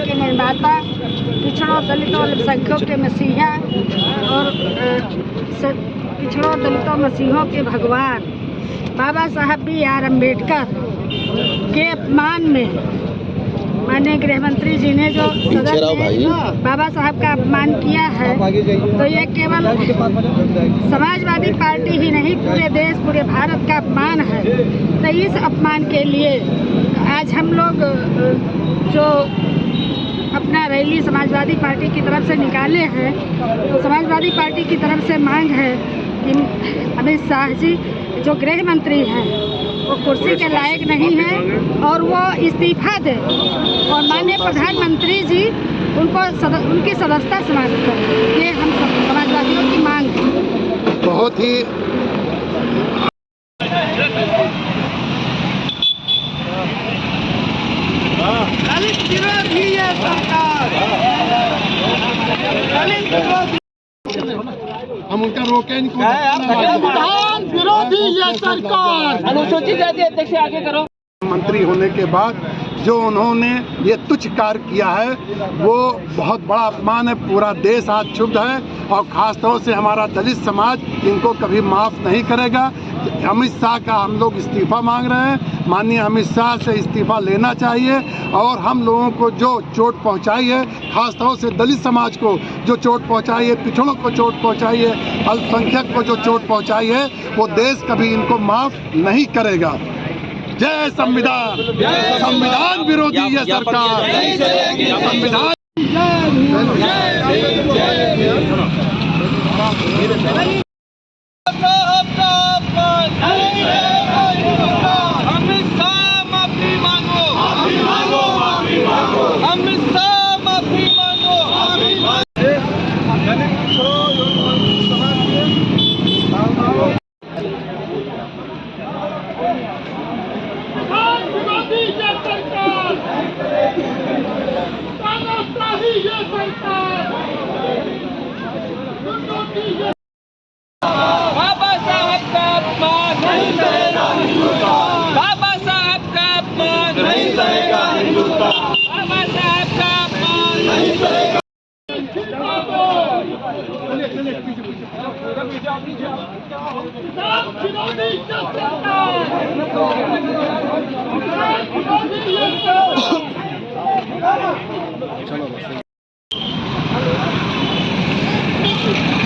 के निर्माता, पिछड़ों दलितों अल्पसंख्यकों के मसीहा और पिछड़ों दलितों मसीहों के भगवान बाबा साहब B.R. अम्बेडकर के अपमान में माननीय गृह मंत्री जी ने जो सदन में बाबा साहब का अपमान किया है, तो ये केवल समाजवादी पार्टी ही नहीं, पूरे देश, पूरे भारत का अपमान है। तो इस अपमान के लिए आज हम लोग जो अपना रैली समाजवादी पार्टी की तरफ से निकाले हैं, तो समाजवादी पार्टी की तरफ से मांग है कि अमित शाह जी जो गृह मंत्री हैं वो कुर्सी के लायक नहीं है और वो इस्तीफा दें और माननीय प्रधानमंत्री जी उनकी सदस्यता समाप्त करें। ये हम समाजवादियों की मांग है। बहुत ही दलित विरोधी है सरकार, दलित विरोधी, हम उनका रोके नहीं। संविधान विरोधी है सरकार। अनुसूचित जाति अध्यक्ष आगे करो। मंत्री होने के बाद जो उन्होंने ये तुच्छ कार्य किया है वो बहुत बड़ा अपमान है। पूरा देश आज क्षुब्ध है और खास तौर से हमारा दलित समाज इनको कभी माफ़ नहीं करेगा। अमित शाह का हम लोग इस्तीफा मांग रहे हैं। माननीय अमित शाह से इस्तीफा लेना चाहिए और हम लोगों को जो चोट पहुंचाई है, खास तौर से दलित समाज को जो चोट पहुंचाई है, पिछड़ों को चोट पहुंचाई है, अल्पसंख्यक को जो चोट पहुंचाई है, वो देश कभी इनको माफ़ नहीं करेगा। जय संविधान। संविधान विरोधी ये सरकार, संविधान बाबा साहब का अपमान नहीं सहेगा हिंदुस्तान। बाबा साहब का अपमान नहीं सहेगा हिंदुस्तान। बाबा साहब का अपमान नहीं सहेगा।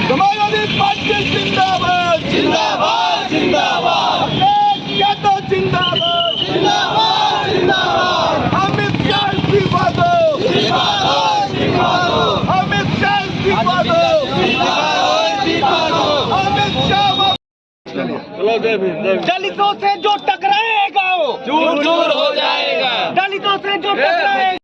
समाजवादी पार्टी जिंदाबाद, जिंदाबाद, जिंदाबाद। यादव जिंदाबाद, जिंदाबाद, जिंदाबाद। अमित शाह इस्तीफा दो, इस्तीफा दो, इस्तीफा दो। अमित शाह इस्तीफा दो, इस्तीफा दो, इस्तीफा दो। अमित शाह। दलितों से जो टकराएगा वो चूर चूर हो जाएगा। दलितों से जो टकराएगा।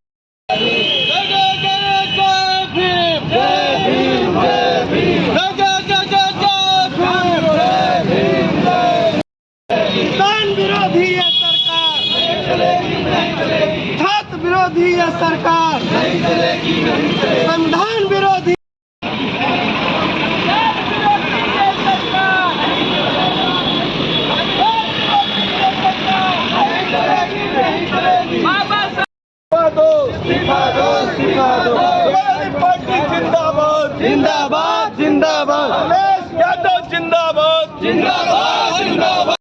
विरोधी है सरकार, छात्र विरोधी है सरकार, संविधान विरोधी। जिंदाबाद, जिंदाबाद, जिंदाबाद। यादव जिंदाबाद, जिंदाबाद, जिंदाबाद।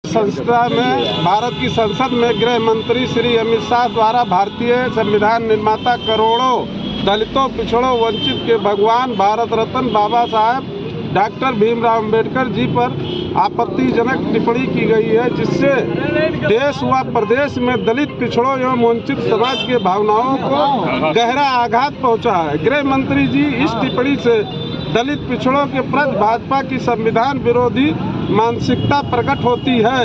संस्था में भारत की संसद में गृह मंत्री श्री अमित शाह द्वारा भारतीय संविधान निर्माता, करोड़ों दलितों, पिछड़ों, वंचित के भगवान, भारत रत्न बाबा साहब डॉक्टर भीमराव अम्बेडकर जी पर आपत्तिजनक टिप्पणी की गई है, जिससे देश व प्रदेश में दलित, पिछड़ों एवं वंचित समाज के भावनाओं को गहरा आघात पहुंचा है। गृह मंत्री जी इस टिप्पणी से दलित, पिछड़ों के प्रति भाजपा की संविधान विरोधी मानसिकता प्रकट होती है।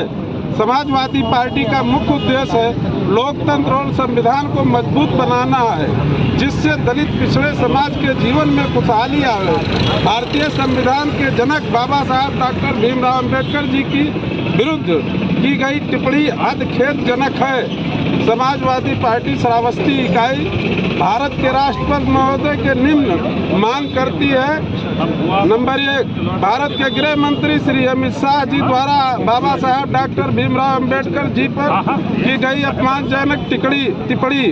समाजवादी पार्टी का मुख्य उद्देश्य है लोकतंत्र और संविधान को मजबूत बनाना है, जिससे दलित, पिछड़े समाज के जीवन में खुशहाली आवे। भारतीय संविधान के जनक बाबा साहब डॉक्टर भीमराव अम्बेडकर जी की विरुद्ध की गई टिप्पणी खेदजनक है। समाजवादी पार्टी श्रावस्ती इकाई भारत के राष्ट्रपति महोदय के निम्न मांग करती है। नंबर 1, भारत के गृह मंत्री श्री अमित शाह जी द्वारा बाबा साहब डॉक्टर भीमराव अंबेडकर जी पर की गई अपमानजनक टिप्पणी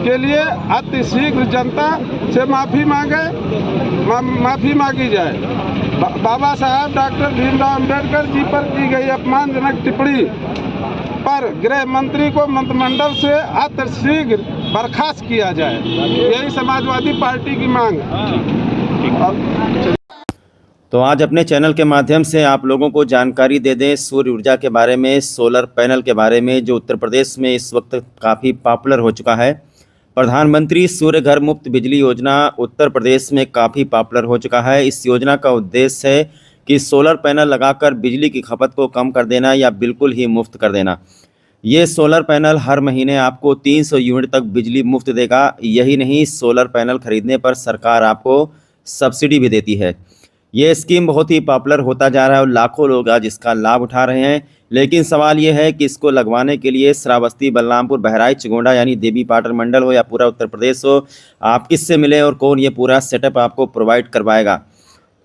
के लिए अतिशीघ्र जनता से माफ़ी मांगी जाए। बाबा साहब डॉक्टर भीमराव अंबेडकर जी पर की गई अपमानजनक टिप्पणी पर गृह मंत्री को मंत्रिमंडल से अतिशीघ्र बर्खास्त किया जाए। यही समाजवादी पार्टी की मांग है। तो आज अपने चैनल के माध्यम से आप लोगों को जानकारी दे दें सूर्य ऊर्जा के बारे में, सोलर पैनल के बारे में, जो उत्तर प्रदेश में इस वक्त काफ़ी पॉपुलर हो चुका है। प्रधानमंत्री सूर्य घर मुफ्त बिजली योजना उत्तर प्रदेश में काफ़ी पॉपुलर हो चुका है। इस योजना का उद्देश्य है कि सोलर पैनल लगाकर बिजली की खपत को कम कर देना या बिल्कुल ही मुफ्त कर देना। ये सोलर पैनल हर महीने आपको 300 यूनिट तक बिजली मुफ्त देगा। यही नहीं, सोलर पैनल खरीदने पर सरकार आपको सब्सिडी भी देती है। ये स्कीम बहुत ही पॉपुलर होता जा रहा है और लाखों लोग आज इसका लाभ उठा रहे हैं। लेकिन सवाल ये है कि इसको लगवाने के लिए श्रावस्ती, बलरामपुर, बहराइच, गोंडा यानी देवी पाटन मंडल हो या पूरा उत्तर प्रदेश हो, आप किससे मिले और कौन ये पूरा सेटअप आपको प्रोवाइड करवाएगा।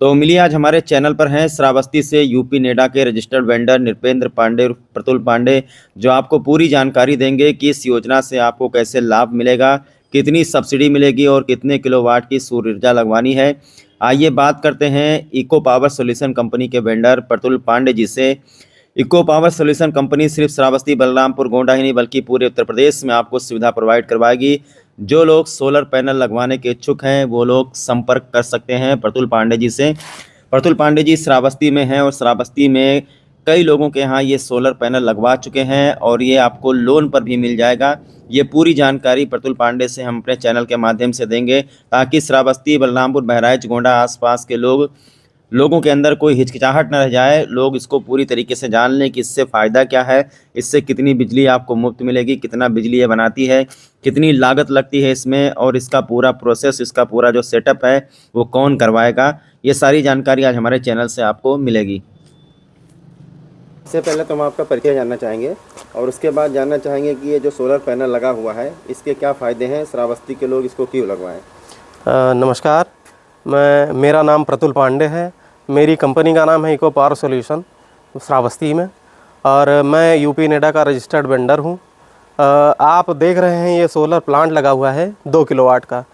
तो मिलिए आज हमारे चैनल पर हैं श्रावस्ती से यूपी नेडा के रजिस्टर्ड वेंडर नृपेंद्र पांडे, प्रतुल पांडे, जो आपको पूरी जानकारी देंगे कि इस योजना से आपको कैसे लाभ मिलेगा, कितनी सब्सिडी मिलेगी और कितने किलोवाट की सूर्य ऊर्जा लगवानी है। आइए बात करते हैं इको पावर सॉल्यूशन कंपनी के वेंडर प्रतुल पांडे जी से। इको पावर सॉल्यूशन कंपनी सिर्फ श्रावस्ती, बलरामपुर, गोंडा ही नहीं बल्कि पूरे उत्तर प्रदेश में आपको सुविधा प्रोवाइड करवाएगी। जो लोग सोलर पैनल लगवाने के इच्छुक हैं वो लोग संपर्क कर सकते हैं प्रतुल पांडे जी से। प्रतुल पांडे जी श्रावस्ती में हैं और श्रावस्ती में कई लोगों के यहाँ ये सोलर पैनल लगवा चुके हैं और ये आपको लोन पर भी मिल जाएगा। ये पूरी जानकारी प्रतुल पांडे से हम अपने चैनल के माध्यम से देंगे ताकि श्रावस्ती, बलरामपुर, बहराइच, गोंडा आसपास के लोगों के अंदर कोई हिचकिचाहट न रह जाए। लोग इसको पूरी तरीके से जान लें कि इससे फ़ायदा क्या है, इससे कितनी बिजली आपको मुफ्त मिलेगी, कितना बिजली ये बनाती है, कितनी लागत लगती है इसमें और इसका पूरा प्रोसेस, इसका पूरा जो सेटअप है वो कौन करवाएगा। ये सारी जानकारी आज हमारे चैनल से आपको मिलेगी। इससे पहले तो हम आपका परिचय जानना चाहेंगे और उसके बाद जानना चाहेंगे कि ये जो सोलर पैनल लगा हुआ है इसके क्या फ़ायदे हैं, श्रावस्ती के लोग इसको क्यों लगवाएं। नमस्कार, मेरा नाम प्रतुल पांडे है। मेरी कंपनी का नाम है इको पावर सॉल्यूशन श्रावस्ती में और मैं यूपी नेडा का रजिस्टर्ड वेंडर हूँ। आप देख रहे हैं ये सोलर प्लांट लगा हुआ है 2 किलोवाट का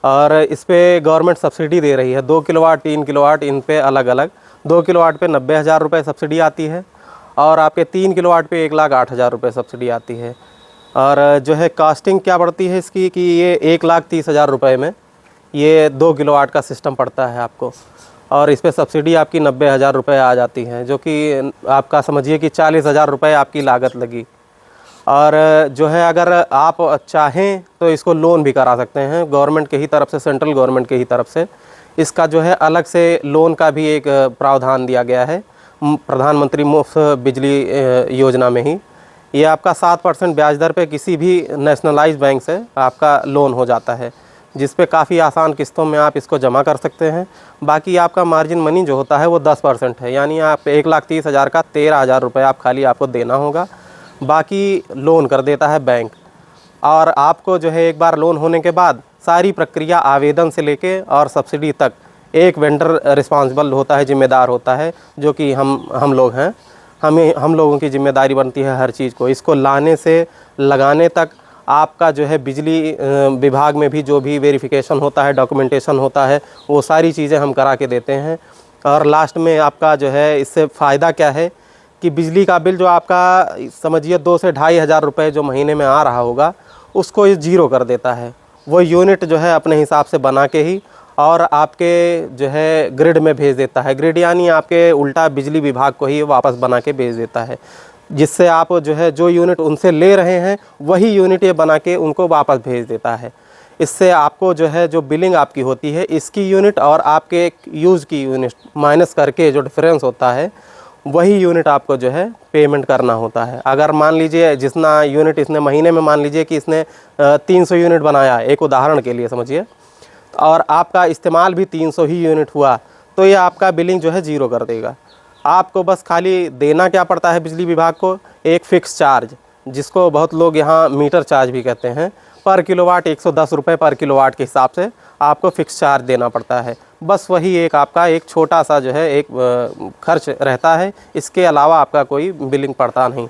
और इस पर गवर्नमेंट सब्सिडी दे रही है। 2 किलोवाट, 3 किलोवाट, इन पे अलग अलग। 2 किलोवाट पे 90,000 रुपये सब्सिडी आती है और आपके 3 किलोवाट पे 1,08,000 रुपये सब्सिडी आती है। और जो है कास्टिंग क्या पड़ती है इसकी कि ये 1,30,000 रुपये में ये 2 किलोवाट का सिस्टम पड़ता है आपको और इस पर सब्सिडी आपकी 90,000 रुपये आ जाती है, जो कि आपका समझिए कि 40,000 रुपये आपकी लागत लगी। और जो है अगर आप चाहें तो इसको लोन भी करा सकते हैं गवर्नमेंट के ही तरफ से, सेंट्रल गवर्नमेंट के ही तरफ से। इसका जो है अलग से लोन का भी एक प्रावधान दिया गया है प्रधानमंत्री मुफ्त बिजली योजना में ही। ये आपका 7% ब्याज दर पे किसी भी नेशनलाइज बैंक से आपका लोन हो जाता है, जिस पे काफ़ी आसान किस्तों में आप इसको जमा कर सकते हैं। बाकी आपका मार्जिन मनी जो होता है वो 10% है, यानी आप 1,30,000 का 13,000 रुपये आप खाली आपको देना होगा, बाकी लोन कर देता है बैंक। और आपको जो है एक बार लोन होने के बाद सारी प्रक्रिया आवेदन से लेके और सब्सिडी तक एक वेंडर रिस्पॉन्सिबल होता है, जिम्मेदार होता है, जो कि हम लोग हैं। हम लोगों की जिम्मेदारी बनती है हर चीज़ को, इसको लाने से लगाने तक आपका जो है बिजली विभाग में भी जो भी वेरिफिकेशन होता है, डॉक्यूमेंटेशन होता है, वो सारी चीज़ें हम करा के देते हैं। और लास्ट में आपका जो है इससे फ़ायदा क्या है कि बिजली का बिल जो आपका समझिए 2 से 2,500 रुपये जो महीने में आ रहा होगा उसको ये जीरो कर देता है। वो यूनिट जो है अपने हिसाब से बना के ही और आपके जो है ग्रिड में भेज देता है। ग्रिड यानी आपके उल्टा बिजली विभाग को ही वापस बना के भेज देता है, जिससे आप जो है जो यूनिट उनसे ले रहे हैं वही यूनिट ये बना के उनको वापस भेज देता है। इससे आपको जो है जो बिलिंग आपकी होती है इसकी यूनिट और आपके यूज़ की यूनिट माइनस करके जो डिफरेंस होता है वही यूनिट आपको जो है पेमेंट करना होता है। अगर मान लीजिए जितना यूनिट इसने महीने में, मान लीजिए कि इसने 300 यूनिट बनाया, एक उदाहरण के लिए समझिए, और आपका इस्तेमाल भी 300 ही यूनिट हुआ, तो ये आपका बिलिंग जो है जीरो कर देगा। आपको बस खाली देना क्या पड़ता है बिजली विभाग को, एक फ़िक्स चार्ज, जिसको बहुत लोग यहाँ मीटर चार्ज भी कहते हैं, पर किलोवाट 110 रुपये पर किलोवाट के हिसाब से आपको फ़िक्स चार्ज देना पड़ता है। बस वही एक आपका एक छोटा सा जो है एक खर्च रहता है, इसके अलावा आपका कोई बिलिंग पड़ता नहीं।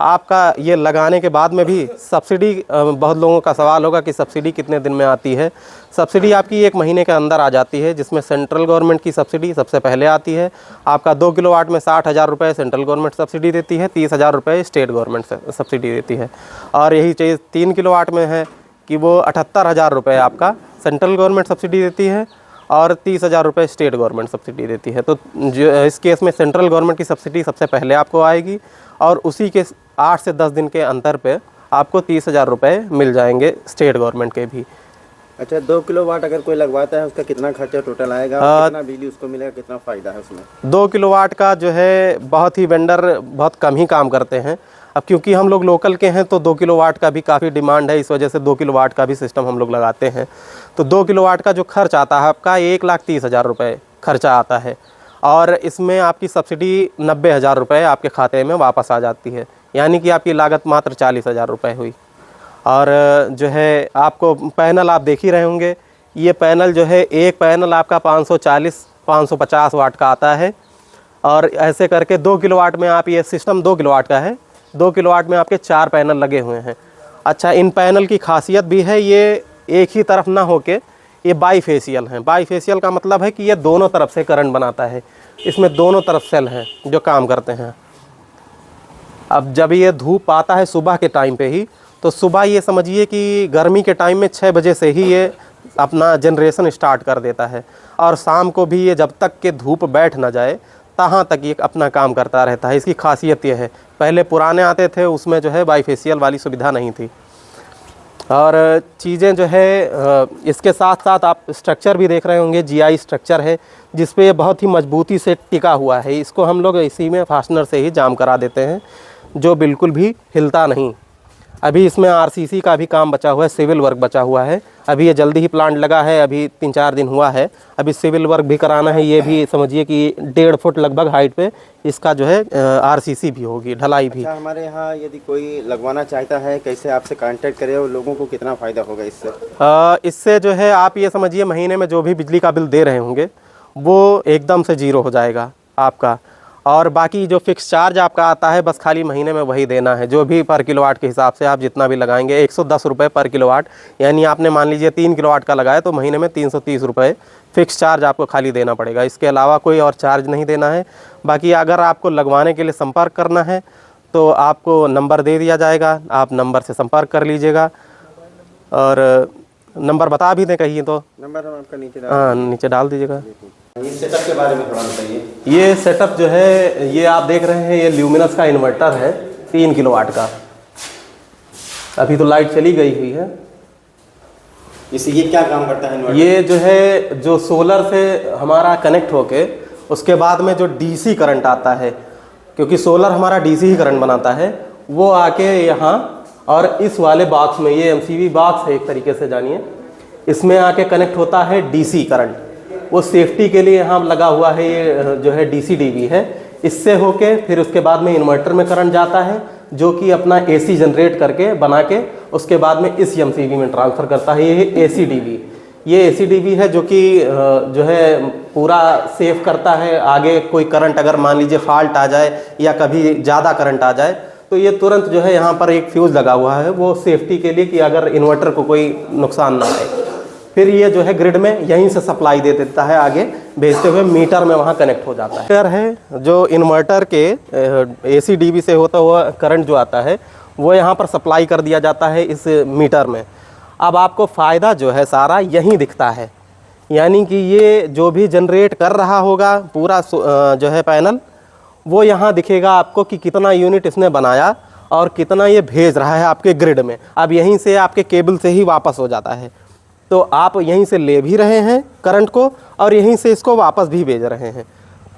आपका ये लगाने के बाद में भी सब्सिडी, बहुत लोगों का सवाल होगा कि सब्सिडी कितने दिन में आती है। सब्सिडी आपकी 1 महीने के अंदर आ जाती है, जिसमें सेंट्रल गवर्नमेंट की सब्सिडी सबसे पहले आती है। आपका 2 किलोवाट में 60,000 रुपये सेंट्रल गवर्नमेंट सब्सिडी देती है, 30,000 रुपये स्टेट गवर्नमेंट सब्सिडी देती है। और यही चीज़ 3 किलोवाट में है कि वो 78,000 रुपये आपका सेंट्रल गवर्नमेंट सब्सिडी देती है और 30,000 रुपये स्टेट गवर्नमेंट सब्सिडी देती है। तो जो इस केस में सेंट्रल गवर्नमेंट की सब्सिडी सबसे पहले आपको आएगी और उसी के 8 से 10 दिन के अंतर पे आपको 30,000 रुपये मिल जाएंगे स्टेट गवर्नमेंट के भी। अच्छा, 2 किलोवाट अगर कोई लगवाता है उसका कितना खर्चा टोटल आएगा, कितना बिजली उसको मिलेगा, कितना फ़ायदा है उसमें? 2 किलोवाट का जो है बहुत ही वेंडर बहुत कम ही काम करते हैं। अब क्योंकि हम लोग लोकल के हैं तो 2 किलोवाट का भी काफ़ी डिमांड है, इस वजह से 2 किलोवाट का भी सिस्टम हम लोग लगाते हैं। तो 2 किलोवाट का जो खर्च आता है आपका 1,30,000 रुपये खर्चा आता है और इसमें आपकी सब्सिडी 90,000 रुपये आपके खाते में वापस आ जाती है, यानी कि आपकी लागत मात्र 40,000 रुपये हुई। और जो है आपको पैनल आप देख ही रहे होंगे, ये पैनल जो है एक पैनल आपका 540-550 वाट का आता है और ऐसे करके 2 किलोवाट में आप, ये सिस्टम 2 किलोवाट का है, 2 किलोवाट में आपके 4 पैनल लगे हुए हैं। अच्छा, इन पैनल की खासियत भी है, ये एक ही तरफ ना होके ये बाईफेशियल हैं। बाईफेशियल का मतलब है कि ये दोनों तरफ से करंट बनाता है, इसमें दोनों तरफ सेल हैं जो काम करते हैं। अब जब ये धूप आता है सुबह के टाइम पे ही, तो सुबह ये समझिए कि गर्मी के टाइम में 6 बजे से ही ये अपना जनरेशन स्टार्ट कर देता है और शाम को भी ये जब तक के धूप बैठ ना जाए तहाँ तक ये अपना काम करता रहता है। इसकी खासियत ये है, पहले पुराने आते थे उसमें जो है बाईफेशियल वाली सुविधा नहीं थी। और चीज़ें जो है इसके साथ साथ आप स्ट्रक्चर भी देख रहे होंगे, GI स्ट्रक्चर है जिस पे बहुत ही मजबूती से टिका हुआ है। इसको हम लोग इसी में फास्टनर से ही जाम करा देते हैं, जो बिल्कुल भी हिलता नहीं। अभी इसमें RCC का भी काम बचा हुआ है, सिविल वर्क बचा हुआ है। अभी ये जल्दी ही प्लांट लगा है, अभी 3-4 दिन हुआ है, अभी सिविल वर्क भी कराना है। ये भी समझिए कि 1.5 फुट लगभग हाइट पे इसका जो है RCC भी होगी, ढलाई भी। अच्छा, हमारे यहाँ यदि कोई लगवाना चाहता है, कैसे आपसे कांटेक्ट करे और लोगों को कितना फ़ायदा होगा इससे? इससे जो है आप ये समझिए महीने में जो भी बिजली का बिल दे रहे होंगे वो एकदम से 0 हो जाएगा आपका। और बाकी जो फिक्स चार्ज आपका आता है बस खाली महीने में वही देना है, जो भी पर किलोवाट के हिसाब से आप जितना भी लगाएंगे 110 रुपये पर किलोवाट। यानी आपने मान लीजिए 3 किलोवाट का लगाया तो महीने में 330 रुपये फ़िक्स चार्ज आपको खाली देना पड़ेगा, इसके अलावा कोई और चार्ज नहीं देना है। बाकी अगर आपको लगवाने के लिए संपर्क करना है तो आपको नंबर दे दिया जाएगा, आप नंबर से संपर्क कर लीजिएगा। और नंबर बता भी दें कहिए तो? नंबर हम आपका नीचे डाल दीजिएगा। ये सेटअप के बारे में थोड़ा बताइए। ये सेटअप जो है ये आप देख रहे हैं, ये ल्यूमिनस का इन्वर्टर है 3 किलोवाट का। अभी तो लाइट चली गई हुई है। इससे ये क्या काम करता है इन्वर्टर? ये जो है जो सोलर से हमारा कनेक्ट होके उसके बाद में जो DC करंट आता है, क्योंकि सोलर हमारा DC ही करंट बनाता है, वो आके यहाँ और इस वाले बॉक्स में, ये MCB बॉक्स है एक तरीके से जानिए, इसमें आके कनेक्ट होता है DC करंट। वो सेफ्टी के लिए यहाँ लगा हुआ है, ये जो है DC-DB है। इससे होके फिर उसके बाद में इन्वर्टर में करंट जाता है जो कि अपना AC जनरेट करके बना के उसके बाद में इस MCB में ट्रांसफ़र करता है। ये AC-DB, ये AC-DB है जो कि जो है पूरा सेफ करता है। आगे कोई करंट अगर मान लीजिए फॉल्ट आ जाए या कभी ज़्यादा करंट आ जाए तो ये तुरंत जो है यहाँ पर एक फ्यूज़ लगा हुआ है, वो सेफ्टी के लिए कि अगर इन्वर्टर को कोई नुकसान ना आए। फिर ये जो है ग्रिड में यहीं से सप्लाई दे देता है, आगे भेजते हुए मीटर में वहाँ कनेक्ट हो जाता है। मीटर है जो इन्वर्टर के AC-DB से होता हुआ करंट जो आता है वो यहाँ पर सप्लाई कर दिया जाता है इस मीटर में। अब आपको फ़ायदा जो है सारा यहीं दिखता है, यानी कि ये जो भी जनरेट कर रहा होगा पूरा जो है पैनल, वो यहाँ दिखेगा आपको कि कितना यूनिट इसने बनाया और कितना ये भेज रहा है आपके ग्रिड में। अब यहीं से आपके केबल से ही वापस हो जाता है, तो आप यहीं से ले भी रहे हैं करंट को और यहीं से इसको वापस भी भेज रहे हैं।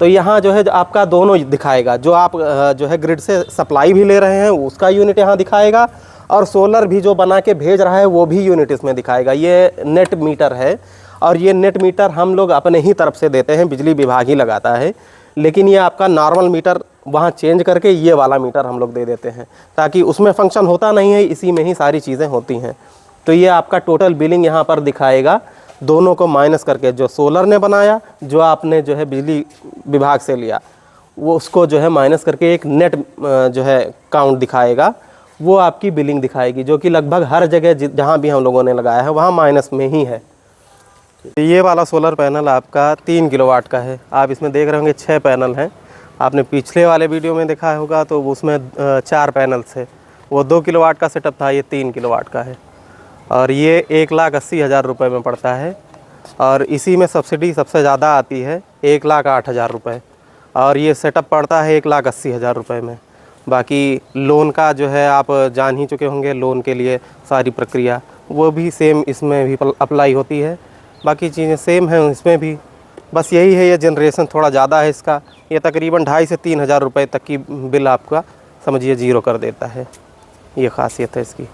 तो यहाँ जो है आपका दोनों दिखाएगा, जो आप जो है ग्रिड से सप्लाई भी ले रहे हैं उसका यूनिट यहाँ दिखाएगा और सोलर भी जो बना के भेज रहा है वो भी यूनिट इसमें दिखाएगा। ये नेट मीटर है और ये नेट मीटर हम लोग अपने ही तरफ से देते हैं, बिजली विभाग ही लगाता है। लेकिन ये आपका नॉर्मल मीटर वहाँ चेंज करके ये वाला मीटर हम लोग दे देते हैं, ताकि उसमें फंक्शन होता नहीं है, इसी में ही सारी चीज़ें होती हैं। तो ये आपका टोटल बिलिंग यहाँ पर दिखाएगा, दोनों को माइनस करके, जो सोलर ने बनाया, जो आपने जो है बिजली विभाग से लिया, वो उसको जो है माइनस करके एक नेट जो है काउंट दिखाएगा, वो आपकी बिलिंग दिखाएगी, जो कि लगभग हर जगह जहाँ भी हम लोगों ने लगाया है वहाँ माइनस में ही है। ये वाला सोलर पैनल आपका 3 किलोवाट का है। आप इसमें देख रहे होंगे 6 पैनल हैं। आपने पिछले वाले वीडियो में देखा होगा तो उसमें 4 पैनल थे, वो 2 किलोवाट का सेटअप था, ये 3 किलोवाट का है। और ये 1,80,000 रुपये में पड़ता है। और इसी में सब्सिडी सबसे ज़्यादा आती है, 1,08,000 रुपये। और ये सेटअप पड़ता है 1,80,000 रुपये में। बाकी लोन का जो है आप जान ही चुके होंगे, लोन के लिए सारी प्रक्रिया वो भी सेम इसमें भी अप्लाई होती है। बाकी चीज़ें सेम हैं इसमें भी, बस यही है ये जनरेशन थोड़ा ज़्यादा है इसका। ये तकरीबन 2,500 से 3,000 रुपये तक की बिल आपका समझिए ज़ीरो कर देता है, ये ख़ासियत है इसकी।